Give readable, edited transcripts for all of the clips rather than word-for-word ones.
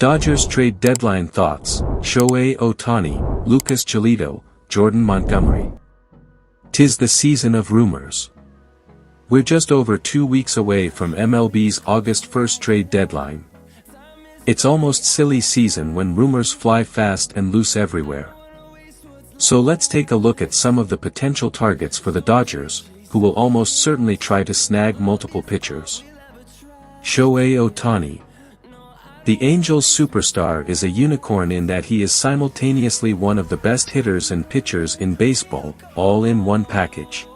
Dodgers trade deadline thoughts: Shohei Ohtani, Lucas Giolito, Jordan Montgomery. 'Tis the season of rumors. We're just over 2 weeks away from MLB's August 1st trade deadline. It's almost silly season when rumors fly fast and loose everywhere. So let's take a look at some of the potential targets for the Dodgers, who will almost certainly try to snag multiple pitchers. Shohei Ohtani. The Angels' superstar is a unicorn in that he is simultaneously one of the best hitters and pitchers in baseball, all in one package.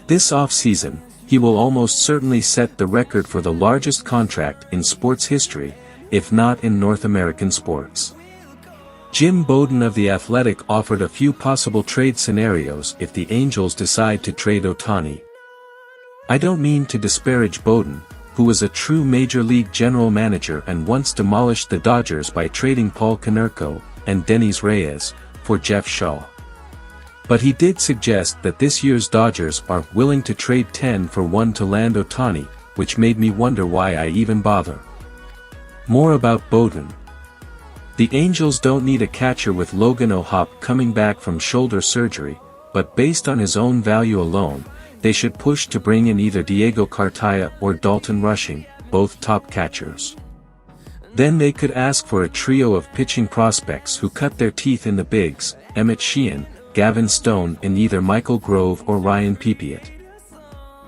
This offseason, he will almost certainly set the record for the largest contract in sports history, if not in North American sports. Bowden of The Athletic offered a few possible trade scenarios if the Angels decide to trade Ohtani. I don't mean to disparage Bowden, who was a true Major League general manager and once demolished the Dodgers by trading Paul Konerko and Dennys Reyes for Jeff Shaw. But he did suggest that this year's Dodgers are willing to trade 10 for 1 to land Ohtani, which made me wonder why I even bother. More about Bowden. The Angels don't need a catcher with Logan O'Hoppe coming back from shoulder surgery, but based on his own value alone, they should push to bring in either Diego Cartaya or Dalton Rushing, both top catchers. Then they could ask for a trio of pitching prospects who cut their teeth in the bigs: Emmett Sheehan, Gavin Stone, and either Michael Grove or Ryan Pepiot.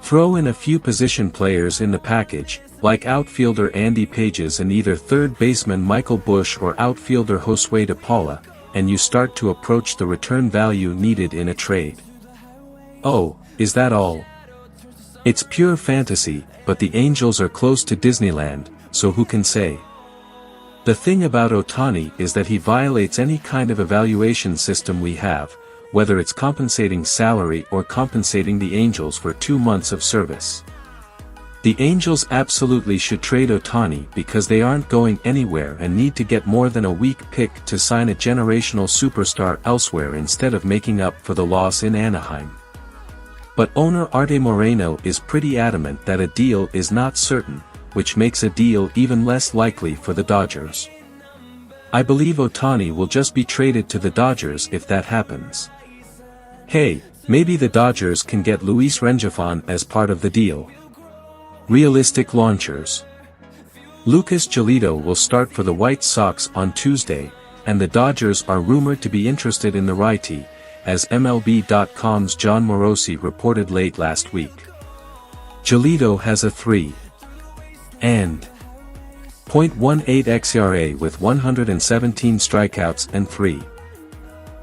Throw in a few position players in the package, like outfielder Andy Pages and either third baseman Michael Busch or outfielder Josue De Paula, and you start to approach the return value needed in a trade. Oh, is that all? It's pure fantasy, but the Angels are close to Disneyland, so who can say? The thing about Ohtani is that he violates any kind of evaluation system we have, whether it's compensating salary or compensating the Angels for 2 months of service. The Angels absolutely should trade Ohtani because they aren't going anywhere and need to get more than a weak pick to sign a generational superstar elsewhere instead of making up for the loss in Anaheim. But owner Arte Moreno is pretty adamant that a deal is not certain, which makes a deal even less likely for the Dodgers. I believe Ohtani will just be traded to the Dodgers if that happens. Hey, maybe the Dodgers can get Luis Rengifon as part of the deal. Realistic launchers. Lucas Giolito will start for the White Sox on Tuesday, and the Dodgers are rumored to be interested in the righty, as MLB.com's John Morosi reported late last week. Giolito has a 3.18 xERA with 117 strikeouts and 3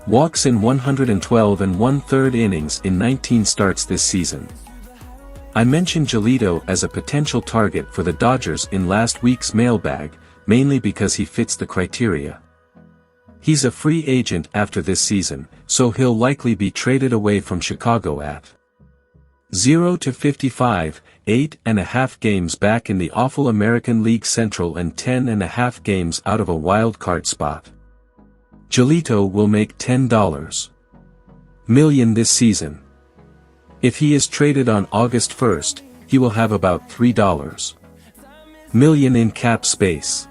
walks in 112 1/3 innings in 19 starts this season. I mentioned Giolito as a potential target for the Dodgers in last week's mailbag, mainly because he fits the criteria. He's a free agent after this season, so he'll likely be traded away from Chicago at 0-55, 8.5 games back in the awful American League Central and 10.5 games out of a wild card spot. Giolito will make $10 million this season. If he is traded on August 1st, he will have about $3 million in cap space.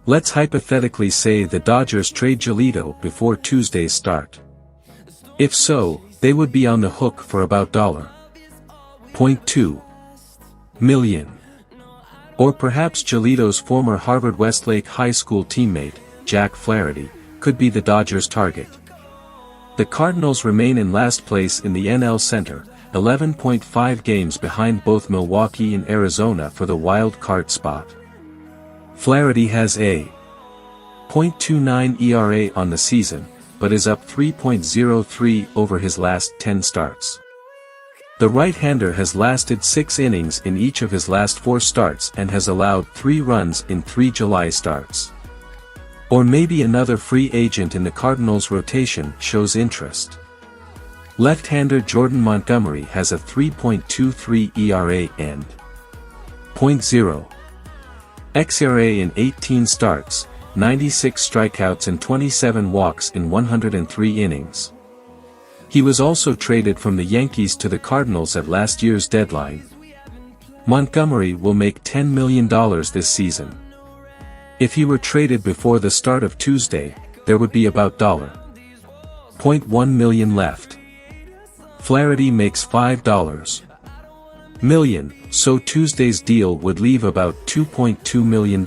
Let's hypothetically say the Dodgers trade Giolito before Tuesday's start. If so, they would be on the hook for about $0.2 million. Or perhaps Giolito's former Harvard Westlake High School teammate, Jack Flaherty, could be the Dodgers' target. The Cardinals remain in last place in the NL Center, 11.5 games behind both Milwaukee and Arizona for the wild card spot. Flaherty has a .29 ERA on the season, but is up 3.03 over his last 10 starts. The right-hander has lasted 6 innings in each of his last 4 starts and has allowed 3 runs in 3 July starts. Or maybe another free agent in the Cardinals' rotation shows interest. Left-hander Jordan Montgomery has a 3.23 ERA and .0 xERA in 18 starts, 96 strikeouts and 27 walks in 103 innings. He was also traded from the Yankees to the Cardinals at last year's deadline. Montgomery will make $10 million this season. If he were traded before the start of Tuesday, there would be about $0.1 million left. Flaherty makes $5 million, so Tuesday's deal would leave about $2.2 million.